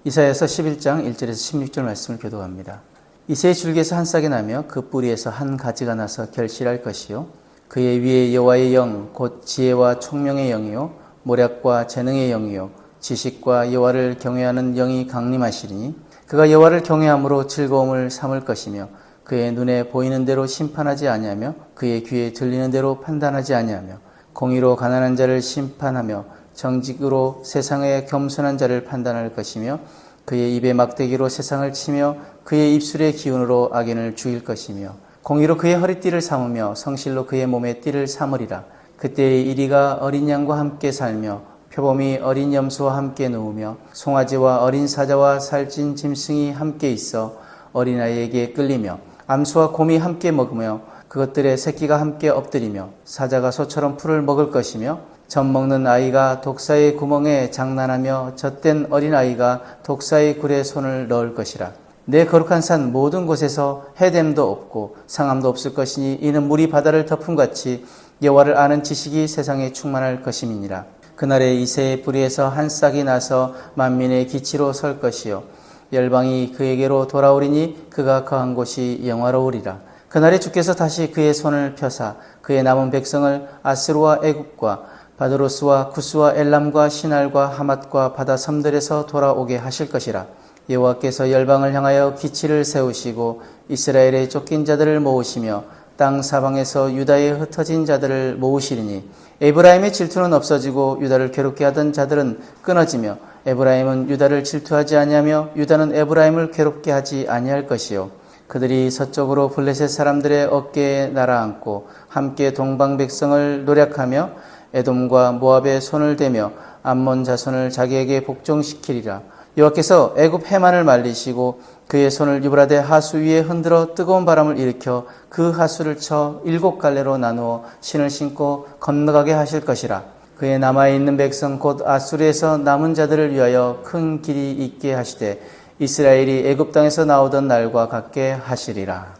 이사야서 11장 1절에서 16절 말씀을 교독합니다. 이새의 줄기에서 한 싹이 나며 그 뿌리에서 한 가지가 나서 결실할 것이요 그의 위에 여호와의 영 곧 지혜와 총명의 영이요 모략과 재능의 영이요 지식과 여호와를 경외하는 영이 강림하시리니 그가 여호와를 경외함으로 즐거움을 삼을 것이며 그의 눈에 보이는 대로 심판하지 아니하며 그의 귀에 들리는 대로 판단하지 아니하며 공의로 가난한 자를 심판하며 정직으로 세상의 겸손한 자를 판단할 것이며 그의 입의 막대기로 세상을 치며 그의 입술의 기운으로 악인을 죽일 것이며 공의로 그의 허리띠를 삼으며 성실로 그의 몸에 띠를 삼으리라. 그때의 이리가 어린 양과 함께 살며 표범이 어린 염소와 함께 누우며 송아지와 어린 사자와 살찐 짐승이 함께 있어 어린아이에게 끌리며 암수와 곰이 함께 먹으며 그것들의 새끼가 함께 엎드리며 사자가 소처럼 풀을 먹을 것이며 젖 먹는 아이가 독사의 구멍에 장난하며 젖된 어린아이가 독사의 굴에 손을 넣을 것이라. 내 거룩한 산 모든 곳에서 해됨도 없고 상함도 없을 것이니 이는 물이 바다를 덮음같이 여호와를 아는 지식이 세상에 충만할 것임이니라. 그날에 이새의 뿌리에서 한 싹이 나서 만민의 기치로 설 것이요 열방이 그에게로 돌아오리니 그가 거한 곳이 영화로우리라. 그날에 주께서 다시 그의 손을 펴사 그의 남은 백성을 아스루와 애굽과 바드로스와 구스와 엘람과 시날과 하맛과 바다 섬들에서 돌아오게 하실 것이라. 여호와께서 열방을 향하여 기치를 세우시고 이스라엘의 쫓긴 자들을 모으시며 땅 사방에서 유다에 흩어진 자들을 모으시리니 에브라임의 질투는 없어지고 유다를 괴롭게 하던 자들은 끊어지며 에브라임은 유다를 질투하지 아니하며 유다는 에브라임을 괴롭게 하지 아니할 것이요 그들이 서쪽으로 블레셋 사람들의 어깨에 날아앉고 함께 동방 백성을 노략하며 에돔과 모압의 손을 대며 암몬 자손을 자기에게 복종시키리라. 여호와께서 애굽 해만을 말리시고 그의 손을 유브라데 하수 위에 흔들어 뜨거운 바람을 일으켜 그 하수를 쳐 7갈래로 나누어 신을 신고 건너가게 하실 것이라. 그의 남아있는 백성 곧 아수르에서 남은 자들을 위하여 큰 길이 있게 하시되 이스라엘이 애굽 땅에서 나오던 날과 같게 하시리라.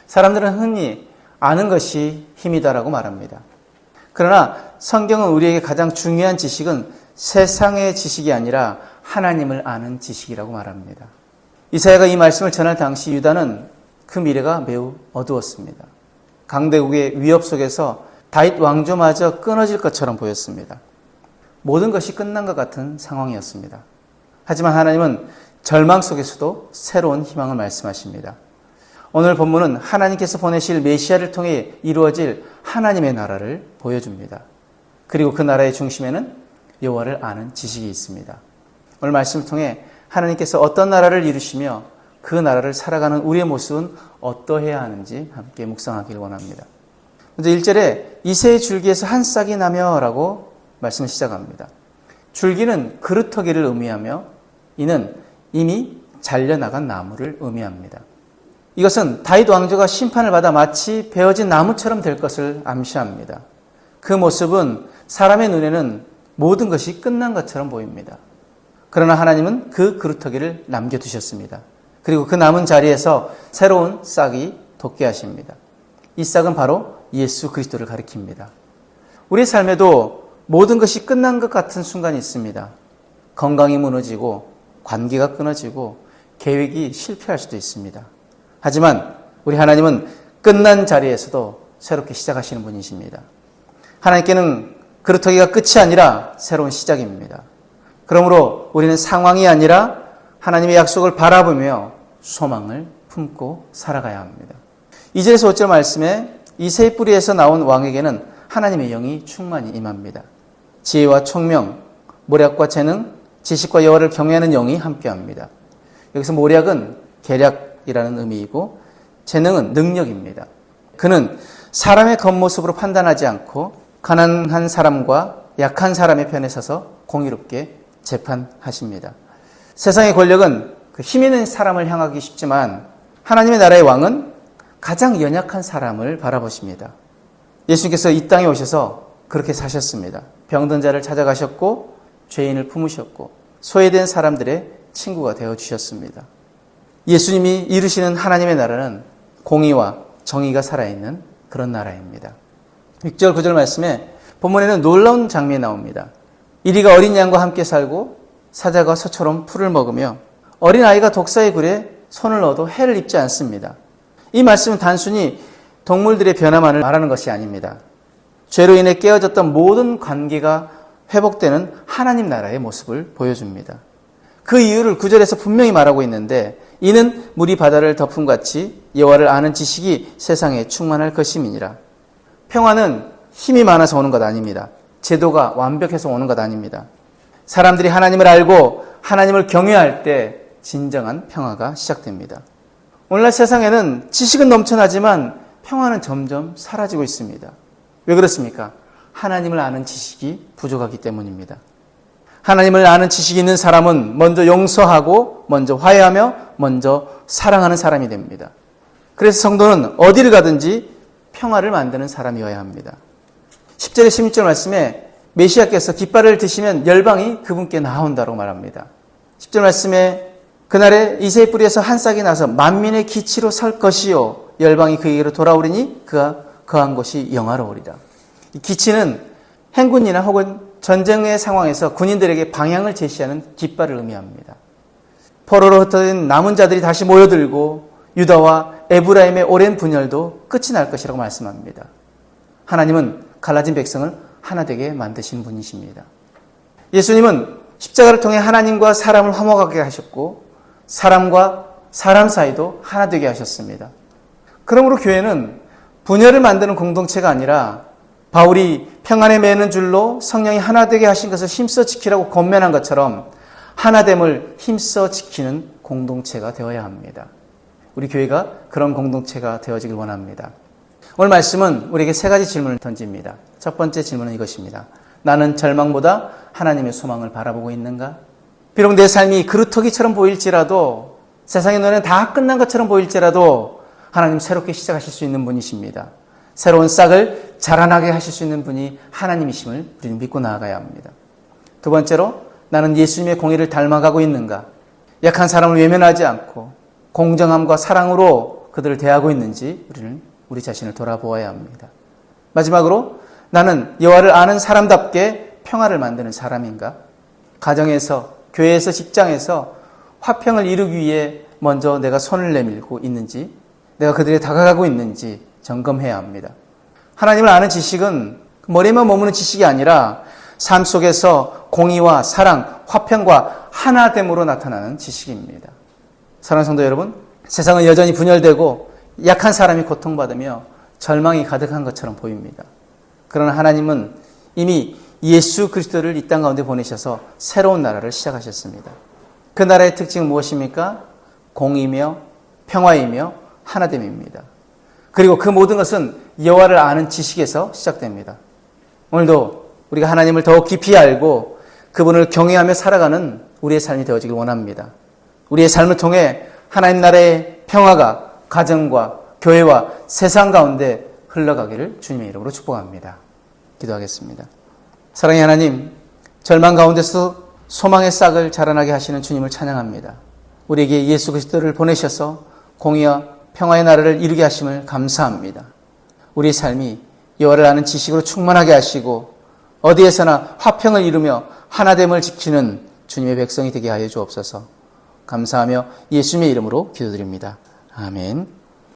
사람들은 흔히 아는 것이 힘이다라고 말합니다. 그러나 성경은 우리에게 가장 중요한 지식은 세상의 지식이 아니라 하나님을 아는 지식이라고 말합니다. 이사야가 이 말씀을 전할 당시 유다는 그 미래가 매우 어두웠습니다. 강대국의 위협 속에서 다윗 왕조마저 끊어질 것처럼 보였습니다. 모든 것이 끝난 것 같은 상황이었습니다. 하지만 하나님은 절망 속에서도 새로운 희망을 말씀하십니다. 오늘 본문은 하나님께서 보내실 메시아를 통해 이루어질 하나님의 나라를 보여줍니다. 그리고 그 나라의 중심에는 여호와를 아는 지식이 있습니다. 오늘 말씀을 통해 하나님께서 어떤 나라를 이루시며 그 나라를 살아가는 우리의 모습은 어떠해야 하는지 함께 묵상하기를 원합니다. 먼저 1절에 이새의 줄기에서 한 싹이 나며 라고 말씀을 시작합니다. 줄기는 그루터기를 의미하며 이는 이미 잘려나간 나무를 의미합니다. 이것은 다윗 왕조가 심판을 받아 마치 베어진 나무처럼 될 것을 암시합니다. 그 모습은 사람의 눈에는 모든 것이 끝난 것처럼 보입니다. 그러나 하나님은 그 그루터기를 남겨두셨습니다. 그리고 그 남은 자리에서 새로운 싹이 돋게 하십니다. 이 싹은 바로 예수 그리스도를 가리킵니다. 우리의 삶에도 모든 것이 끝난 것 같은 순간이 있습니다. 건강이 무너지고 관계가 끊어지고 계획이 실패할 수도 있습니다. 하지만 우리 하나님은 끝난 자리에서도 새롭게 시작하시는 분이십니다. 하나님께는 그루터기가 끝이 아니라 새로운 시작입니다. 그러므로 우리는 상황이 아니라 하나님의 약속을 바라보며 소망을 품고 살아가야 합니다. 2절에서 5절 말씀에 이새의 뿌리에서 나온 왕에게는 하나님의 영이 충만히 임합니다. 지혜와 총명, 모략과 재능, 지식과 여호와를 경외하는 영이 함께합니다. 여기서 모략은 계략이라는 의미이고 재능은 능력입니다. 그는 사람의 겉모습으로 판단하지 않고 가난한 사람과 약한 사람의 편에 서서 공의롭게 재판하십니다. 세상의 권력은 그 힘 있는 사람을 향하기 쉽지만 하나님의 나라의 왕은 가장 연약한 사람을 바라보십니다. 예수님께서 이 땅에 오셔서 그렇게 사셨습니다. 병든 자를 찾아가셨고 죄인을 품으셨고 소외된 사람들의 친구가 되어주셨습니다. 예수님이 이루시는 하나님의 나라는 공의와 정의가 살아있는 그런 나라입니다. 6절 9절 말씀에 본문에는 놀라운 장면이 나옵니다. 이리가 어린 양과 함께 살고 사자가 소처럼 풀을 먹으며 어린아이가 독사의 굴에 손을 넣어도 해를 입지 않습니다. 이 말씀은 단순히 동물들의 변화만을 말하는 것이 아닙니다. 죄로 인해 깨어졌던 모든 관계가 회복되는 하나님 나라의 모습을 보여줍니다. 그 이유를 9절에서 분명히 말하고 있는데 이는 물이 바다를 덮음같이 여호와를 아는 지식이 세상에 충만할 것임이니라. 평화는 힘이 많아서 오는 것 아닙니다. 제도가 완벽해서 오는 것 아닙니다. 사람들이 하나님을 알고 하나님을 경외할 때 진정한 평화가 시작됩니다. 오늘날 세상에는 지식은 넘쳐나지만 평화는 점점 사라지고 있습니다. 왜 그렇습니까? 하나님을 아는 지식이 부족하기 때문입니다. 하나님을 아는 지식이 있는 사람은 먼저 용서하고 먼저 화해하며 먼저 사랑하는 사람이 됩니다. 그래서 성도는 어디를 가든지 평화를 만드는 사람이어야 합니다. 10절에 16절 말씀에 메시아께서 깃발을 드시면 열방이 그분께 나온다고 말합니다. 10절 말씀에 그날에 이새의 뿌리에서 한 싹이 나서 만민의 기치로 설 것이요 열방이 그에게로 돌아오리니 그가 거한 곳이 영화로우리라. 이 기치는 행군이나 혹은 전쟁의 상황에서 군인들에게 방향을 제시하는 깃발을 의미합니다. 포로로 흩어진 남은 자들이 다시 모여들고 유다와 에브라임의 오랜 분열도 끝이 날 것이라고 말씀합니다. 하나님은 갈라진 백성을 하나 되게 만드신 분이십니다. 예수님은 십자가를 통해 하나님과 사람을 화목하게 하셨고 사람과 사람 사이도 하나 되게 하셨습니다. 그러므로 교회는 분열을 만드는 공동체가 아니라 바울이 평안에 매는 줄로 성령이 하나 되게 하신 것을 힘써 지키라고 권면한 것처럼 하나됨을 힘써 지키는 공동체가 되어야 합니다. 우리 교회가 그런 공동체가 되어지길 원합니다. 오늘 말씀은 우리에게 세 가지 질문을 던집니다. 첫 번째 질문은 이것입니다. 나는 절망보다 하나님의 소망을 바라보고 있는가? 비록 내 삶이 그루터기처럼 보일지라도 세상의 눈에는 다 끝난 것처럼 보일지라도 하나님 새롭게 시작하실 수 있는 분이십니다. 새로운 싹을 자라나게 하실 수 있는 분이 하나님이심을 우리는 믿고 나아가야 합니다. 두 번째로 나는 예수님의 공의를 닮아가고 있는가? 약한 사람을 외면하지 않고 공정함과 사랑으로 그들을 대하고 있는지 우리는 우리 자신을 돌아보아야 합니다. 마지막으로 나는 여호와를 아는 사람답게 평화를 만드는 사람인가? 가정에서, 교회에서, 직장에서 화평을 이루기 위해 먼저 내가 손을 내밀고 있는지, 내가 그들에게 다가가고 있는지 점검해야 합니다. 하나님을 아는 지식은 머리에만 머무는 지식이 아니라 삶 속에서 공의와 사랑, 화평과 하나됨으로 나타나는 지식입니다. 사랑하는 성도 여러분, 세상은 여전히 분열되고 약한 사람이 고통받으며 절망이 가득한 것처럼 보입니다. 그러나 하나님은 이미 예수 그리스도를 이 땅 가운데 보내셔서 새로운 나라를 시작하셨습니다. 그 나라의 특징은 무엇입니까? 공의며 평화이며 하나됨입니다. 그리고 그 모든 것은 여호와를 아는 지식에서 시작됩니다. 오늘도 우리가 하나님을 더욱 깊이 알고 그분을 경외하며 살아가는 우리의 삶이 되어지길 원합니다. 우리의 삶을 통해 하나님 나라의 평화가 가정과 교회와 세상 가운데 흘러가기를 주님의 이름으로 축복합니다. 기도하겠습니다. 사랑의 하나님, 절망 가운데서 소망의 싹을 자라나게 하시는 주님을 찬양합니다. 우리에게 예수 그리스도를 보내셔서 공의와 평화의 나라를 이루게 하심을 감사합니다. 우리의 삶이 여호와를 아는 지식으로 충만하게 하시고 어디에서나 화평을 이루며 하나됨을 지키는 주님의 백성이 되게 하여 주옵소서. 감사하며 예수님의 이름으로 기도드립니다. 아멘.